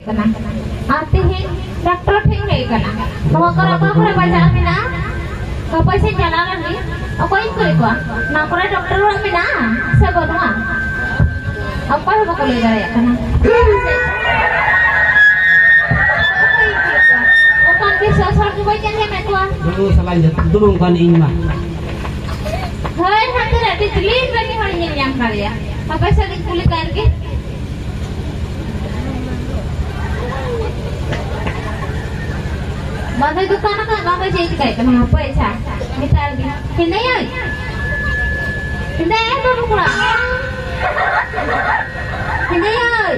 kena ati he doctor ठीक है कना हम कर apa baca mina apa sih jalan ni apa itu ko na kore dokter orang mina saya banua apa yang aku lihat ya kana kan bisa satu baca ni metua dulu salah dulu kan ini mah hai nanti nanti telit lagi hari yang kali ya apa sih kulit air ke बांधे दुकान का बाबा जी काय का ना पैसा निकाल दिया कि नहीं आई तो रुकड़ा कि नहीं आई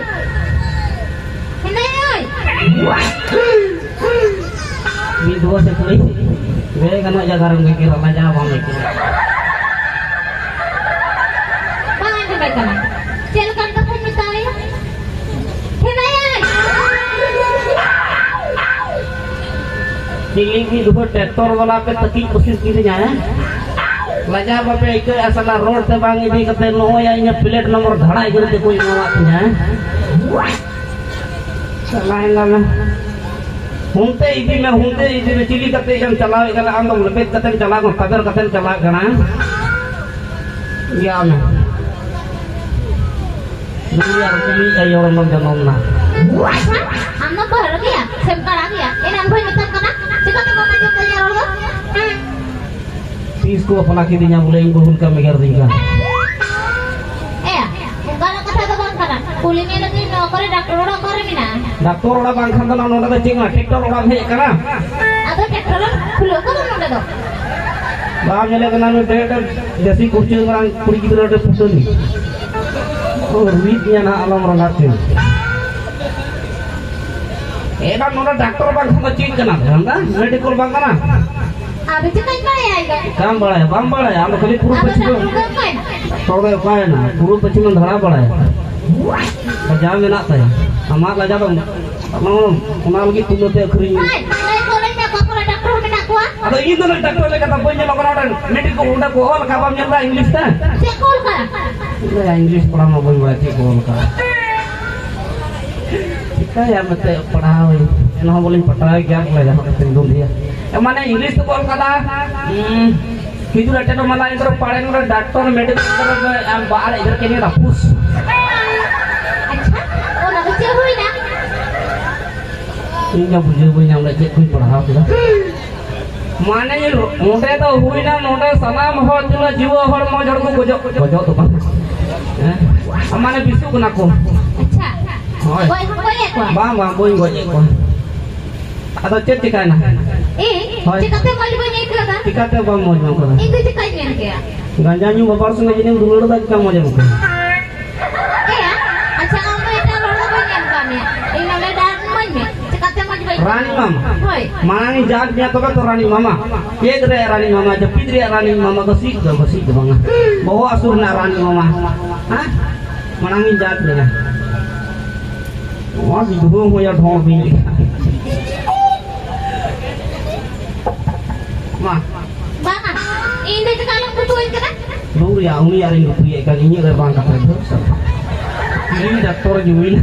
dua sekali gue kan aja garang gue kira aja bang itu bang ada baik kan cel kan tak punya tali कि नहीं आई tinggi dua tractor वाला पे तकी कोशिश की जाए लजा बापे एक असला रोड से बांग भी कते नो या इन प्लेट नंबर धड़ाई करते कोई मावा है चलाएगा ना हुनते इदी में चिली कते हम चलावे गला आंदो लेपे कते चला को कदर कते चला गना या में दुनिया रुकनी ay orang menjanong na amna bahar gaya semkar gaya ini amboy mitan kana cika to maju ke jaro इसको अपना के दिया बोले इनको उनका मेगर देगा kalau kata to bang kana kulinya lagi nokore dokter orang kore mina doctor वाला बांग खान ना नोड़ा तो चिंगा ट्रैक्टर वाला है करा atau dokter kulo ko nonda do बाहर चले के नाम डेट जैसी कुर्सी orang कुड़ी की तरह पुटन और वीट या ना आलम रंगाते एना नोड़ा डॉक्टर बांग खान चिंग कना रंगा मेडिकल बांग कना abi cika kaya aja काम बड़ा है बम बड़ा है हम खाली पूरा पश्चिम थोड़ा उपाय ना पूरा पश्चिम धड़ा बड़ा है बजा में ना था हमारा लजा तो उना लगी तुम तो अखरी अरे ये तो डॉक्टर ले कता बोल लोग ना मेडिकल उड़ा को और काबा में ना इंग्लिश था से कॉल कर ये इंग्लिश पढ़ा ना बोल बड़ा ठीक बोल का क्या यार मत पढ़ा हुई ना बोले पढ़ा क्या लगा तो तुम दिया माने इंग्लिश तो कॉल करा किधर अटे तो मला इधर पढ़े ना डॉक्टर मेडिकल कर हम बाहर इधर के नहीं रपूस अच्छा वो ना बच्चे हुई ना इनका बुझे हुई ना हमने चेक कोई पढ़ा होगा माने ये नोटे तो हुई ना नोटे सलाम हो चलो जीव हर मजर को बजो तो बात हैं माने बिसु को ना को अच्छा कोई एक बां बोई एक atau cek tikana cikate mau banyak itu kan tikate bang mau jam kan itu cikatnya ya ganjanyu bapak sungai jadi dulu lagi kamu jam kan iya aja kamu itu lalu banyak kan ya ini namanya dan mana cikate mau banyak Rani mama mana nih jadinya tuh kan Rani mama ya dari Rani mama jepi dari Rani mama kesik bang bawa asurna Rani mama hah mana nih jadinya wah di dulu mau ya dong bini Mah, bang, ini sekarang butuhin kena? Lu ya, uni yang itu ya kan ini ada bangka terus. Ini dokter jual.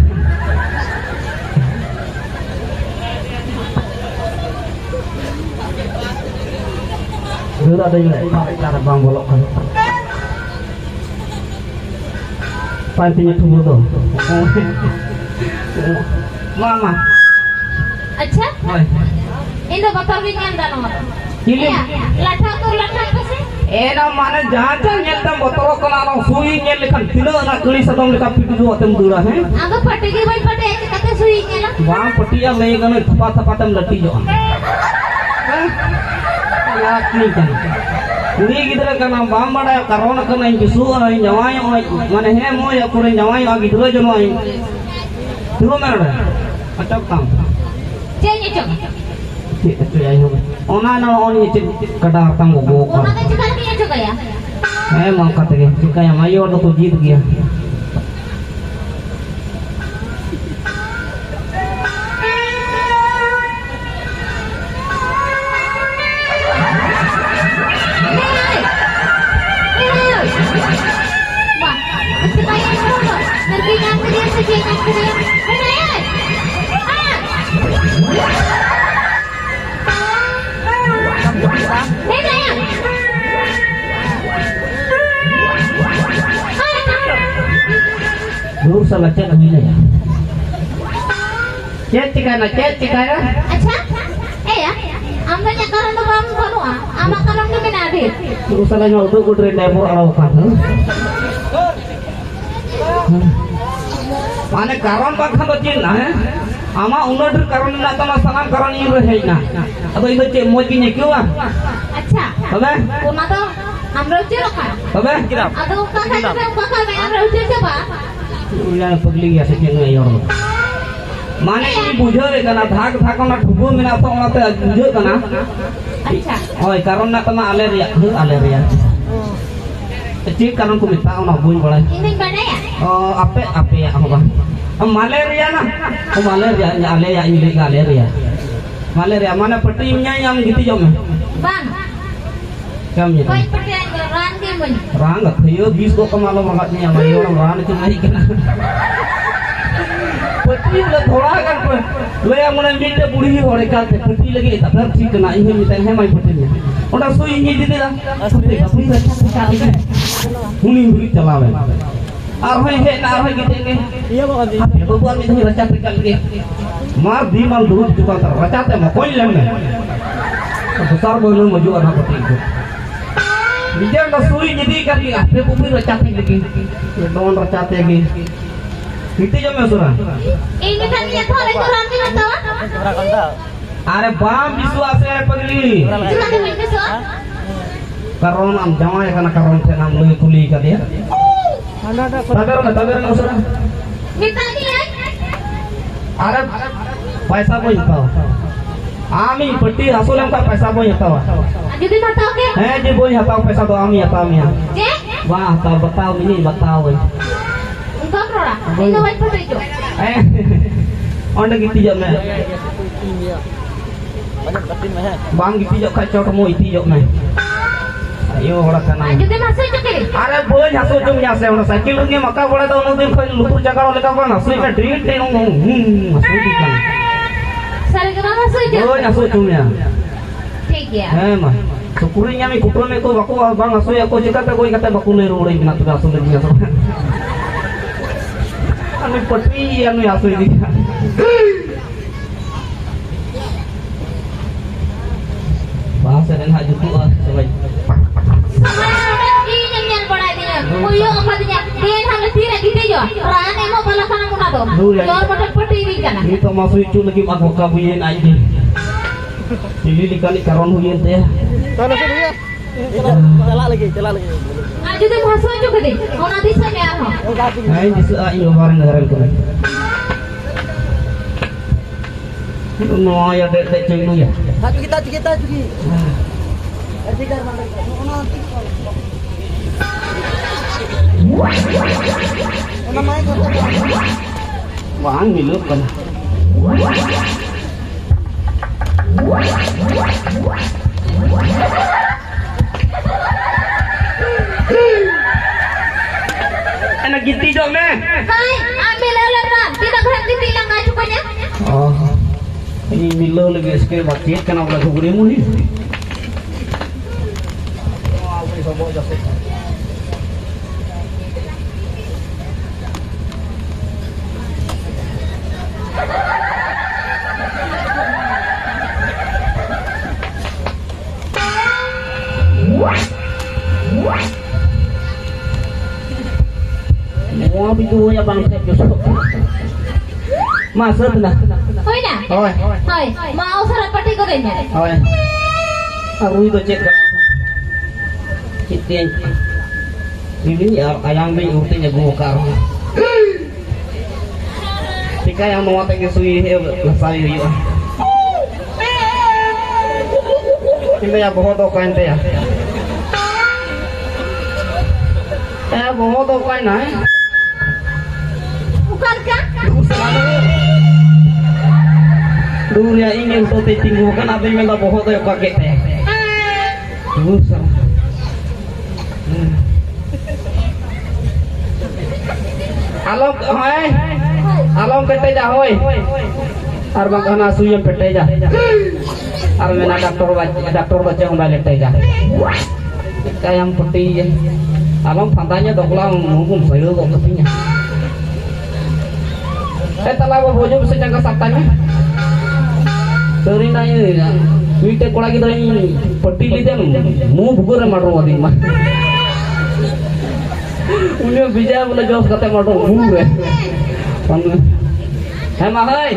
Dulu ada yang cara bang bolok kan. Pantinya tubuh tuh. Mama. Acha? Ini bapak bingung dah nomor. Ini lata apa sih? Enak mana jajan nyeltam botol kena orang suyi nyelikan tidak nak keli sedang lekat pitu atem dura he. Aku pati ke bayi pati aja kata suyi nyela. Wah pati yang lagi kan tepat tem leti jo. Ya ni kan. Ini gitu kan bam bada karona kan yang bisu orang nyawai mana he mau ya kurang nyawai lagi dulu jo noi. Dulu mana? Acap tam. Cengnya cong. Itu ya ini. Ona na oni kada tang go ka. Ona kan juga lagi juga ya. Mau kata ke, jika yang mayor tu jit dia. Wah, sekarang dia sekian dia. Lu salah cek lagi ya. Cek tikana. Acha? Ya. Amanya karon to bang kono ama karon ke minade. Lu salah nyol tuh kudre dapur alawakan. Mane karon bakhan to cin na ama unodir karon na tama sanan karon ini rehaina. Ado itu cek moy kinya kiwa. Acha. Abe? Kuna to amro ciro ka. Abe? Ado kakak me amro ciro coba. Ulah pagli ya seceng ayor. Mane ini bujo kana dhak na dhubu mina to onate bujo kana. Acha. Oi karon na tama aleria. Cik karon ku minta ona buin boleh. Ini bana ya? Oh, ape ya apa? Malaria na. Oh, malaria nya ale ya ini malaria. Malaria mana petimnya yang gitu jom. Bang, Kam ya. kau percaya ran ke mun? Rang gat yo bis ko kamalo mangatnya mai orang ran itu nahi kena. Peti la thoda kan le amuna mite budi hore ka te peti lagi tabar ठीक ना इहे मिते है mai peti nya. Oda sui ni di dila. Huni buri chalawe. Ar hoy he na hoy gite ne. Iya kok di. Hape babuan mi racha tikal ge. Mar di mal durut juga tar racha te ma koi lemme. Besar boilo maju ana peti ko. Bijar da sui jadi kali hape buri racha te lagi. Don racha te ge. Itu jam mesura. Ini kan ya thole ko ran ke to? Are bam विश्वास है पगली Cuma ke min so? karon am jamaah kana karon se nam loy kuli ka dia taber na usara Minta ni ya? are paisa boy tau ami peti hasulam ka paisa boy tau Jadi tak tahu ke? je boy hatau paisa do ami hatau mi Je? wah ta batau ini batau Engkau rora. Ini wait photo itu. onde gitu jam me bang gitu jok kacau kamu itu jok me ayo ora kana Jadi masuk itu ke? are boy hasu jum nya se ona cycle nge maka bola da ono din khoi lutur jaga ole ka bana sui me drin te no hasu di kan Sare ke masuk itu? boy hasu jum nya ठीक है ma sukuri nya mi kupro me ko baku bang hasu ya ko jika te koi kata baku le ro rai bina tu hasu le nya so ani pati anu hasu di bahasa dan hak jutu sebaik Ini yang bड़ा दिया कोई और मत दिया then हम तीर गीते जो रान ammo भला खाना मुना दो जोर बटक पटी दी kana ini to masuk itu lagi aku kabuyen aja pilih dikali karon huyen teh Kalau sudah ya, celak lagi. Jadi masuk itu ke deh kau nanti saya ho ai di sa ini barang ngaran ko itu no ya dek ceng nu ya Satu kita juga. Tiga mana? Namanya kata. bang milup kan enak gitu dong me Hai ambil ran tidak berhenti tilang aja punya oh ini milo lagi sekali bakit kan udah keburi muni mau bidunya bang masuk na Hoi na Hoi. Hoi mau sarat pati ko rin yan oh ya aku itu cek Citian ini ya ayam be urtinya bukar tika yang mau tanya sui lasai yuk ini ya bohong to kain teh ya bohong to kain nah Bukankah? Duria ingin to tinggukan apa yang minta bohong to ya pakai teh Usah. Along hoy. Along kete ja hoy. Ar bangkana suyem pete ja. Ar mena doktor baca umbal lete ja. Kayang peti. Along pantanya doklang hukum saya kok kepinya. तला भोजो से जगह साता में तरी ना मीटे कोड़ा की पट्टी लीदे मुंह भुगुर मारो अदी मा उन्हें विजय बोले जोश कते मारो मुंह रे है मा है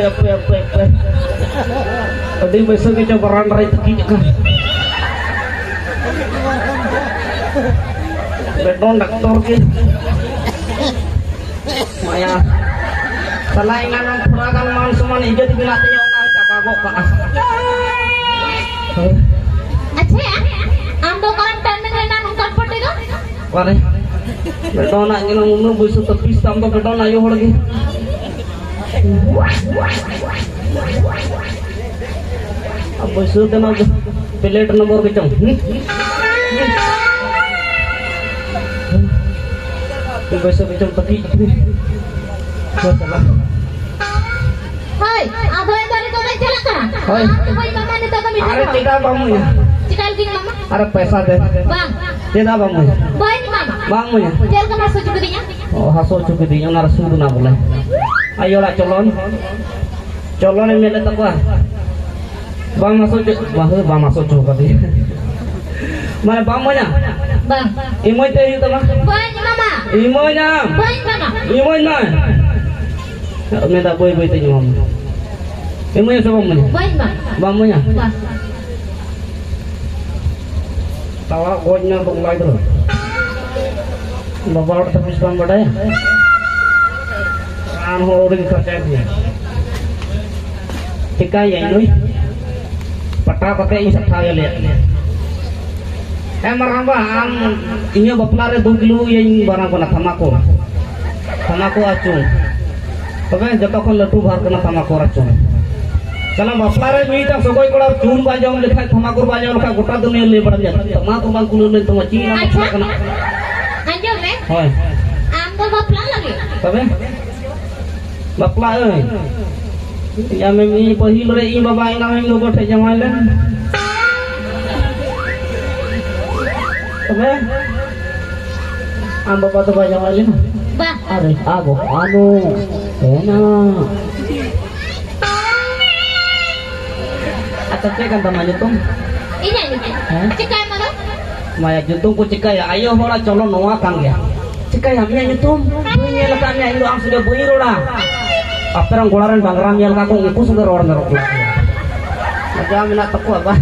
apa tadi besok kita coba rai teki kan beton dokter ke maya selaingan peragan man semua ni jadi binatnya orang cakap kok pak अच्छा है हम तो करंट टर्न में ना नुकसान पड़ेगा वाले beton nak ngino ngunu besok tepi sampai beton ayo lagi अब बसो देना प्लेट नंबर के चंग तो बसो के चंग तकी चला हाय आधो इधर तो नहीं चला करा हाय भाई मामा ने तो कमी अरे चिका बामू चिकाल की मामा अरे पैसा दे bang दे दा बामू भाई मामा bang mu jel ka masuk juga dia oh haso cukup di yang naras sudu na boleh ayo lah colon colon yang mele takwa bang masuk coba di mana bang mo nya bang imoy te itu mah bang mama imoy nya bang mama imoy na me da boy te nyom imoy so bang mo nya bang mo nya bang tawa gojnya bang lai terus babar tapi sekarang bada ya kan orang kerja dia tika ya ini pata pakai ini saya lihat maramba am ini baplar 2 kilo yang barang kena thamako acung tapi jatuh kan letu bar kena thamako acung kalau baplar ini tak sokoi kolar cun bajang lekha thamako bajang lekha gota dunia le bar jat thamako bang kulun le tuma cina kena anjur me hoy am to baplar lagi tapi baplar euy ya memi pahil re i baba ina memi go the jamai le tapi am baba to bajang le na bang are ago anu enak atau kan tamanya tuh ini cikai mana maya jutung ku cikai ayo hora colon noa kang ya cikai hamnya jutung bunyi lekannya itu ang sudah bunyi roda apa golaran bangran yang kakung iku sudah orang ngerok aja minat teku apa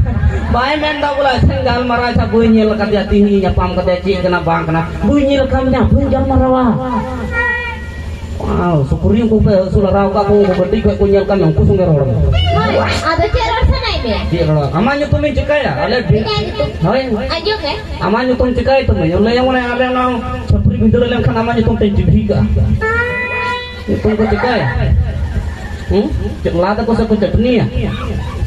bae men tak pula tinggal marah ca bunyi lekat dia tinggi nyapam ke dia kena bang kena bunyi lekamnya bunyi jangan marah wow syukuri ku pe sularau kakung ku gede ku nyelkan yang ku sudah orang ada ceror sana ini dia orang amanya tuh cikai ya ale hoy anjur me amanya tuh cikai tuh yang mana ale nang seperti bidor yang kan amanya tuh tenjiga itu ko cikai cek lada ko sa ko chutney ya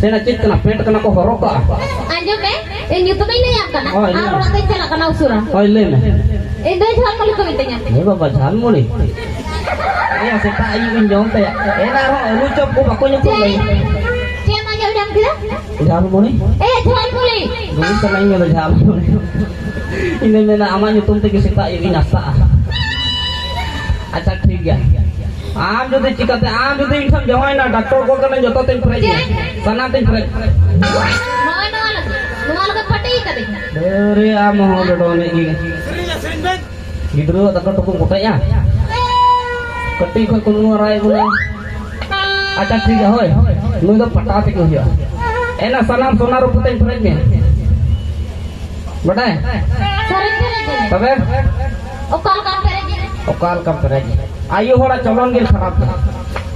saya nak cek kena pet kena ko horoka anjur me ini YouTube ini yang kana Oh, ini. orang teh cela kana usura hoy le me itu jalan malu ko mitanya eh baba jan mo ni ya seta ayu injong ta ya na ro lu chop ko bako nyop le Siya manja udah kita jan mo ni jual beli lu sa lain lo jan mo ni ini mena amanya tuh te seta ini nasa अच्छा ठीक है आम जो चिकते आम जो इनसम जवाई ना doctor को करने जो तो तेन फ्रेज सना तेन फ्रेज नवाल का पटे ही करे अरे आ मोह डोने की गिदरो तक टुकुम कोटे या कटी को कुनु राय बोला अच्छा ठीक है होय नु तो पटाते को हिया एना सलाम सोना रो तेन फ्रेज में बड़ा है सरे करे तबे ओकाल काम करे ओकाल कब करेगी आइयो होड़ा चलन गिर खराब था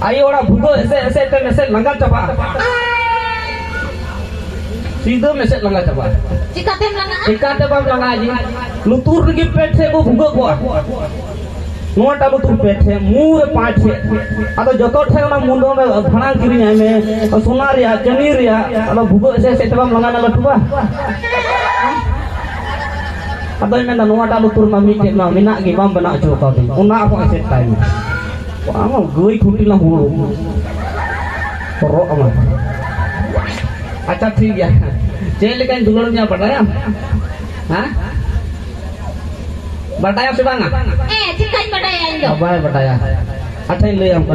आइयो होड़ा भूगो ऐसे ऐसे तेन ऐसे लंगा चबा सीधा meset langga coba. Cikatem lang ah. Ikate bam langga aji. Lutur lagi pet ko buga ko. Nuwa ta lutur pet mure paat se. Ado joto the ona mundo me bhanang kiri nya me sona ria jani ria ado buga se bam langga na latuba. Ado mena nuwa ta lutur ma mi te ma mina gi bam bana jo ka di. Una ko set time. Wah, goi khuti lang hulu. Korok amat. अच्छा ठीक है चल लेकिन दुलड़िया बताया हाँ बताया सुबांगा Cikai badaya Indo. apa बताया अच्छा ले हमको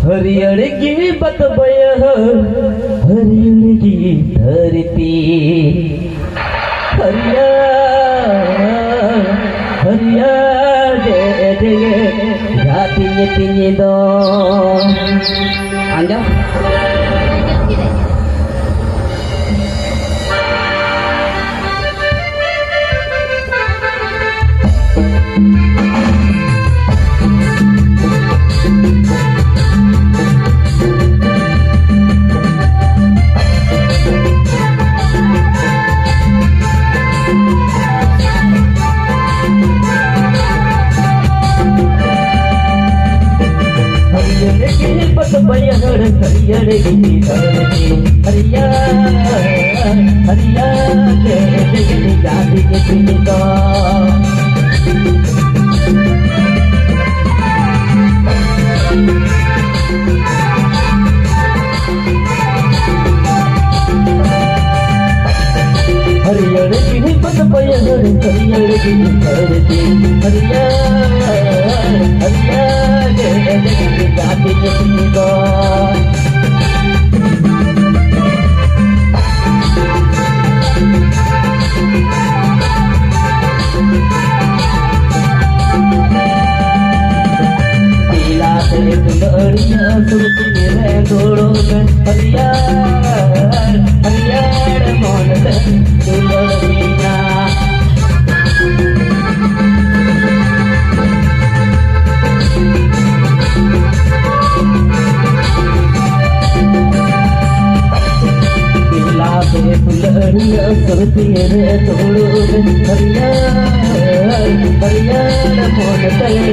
हरियर की बतबय हरियर की धरती हरियर हरियर जे जाति तिनी दो अंजा हरियर मोन तले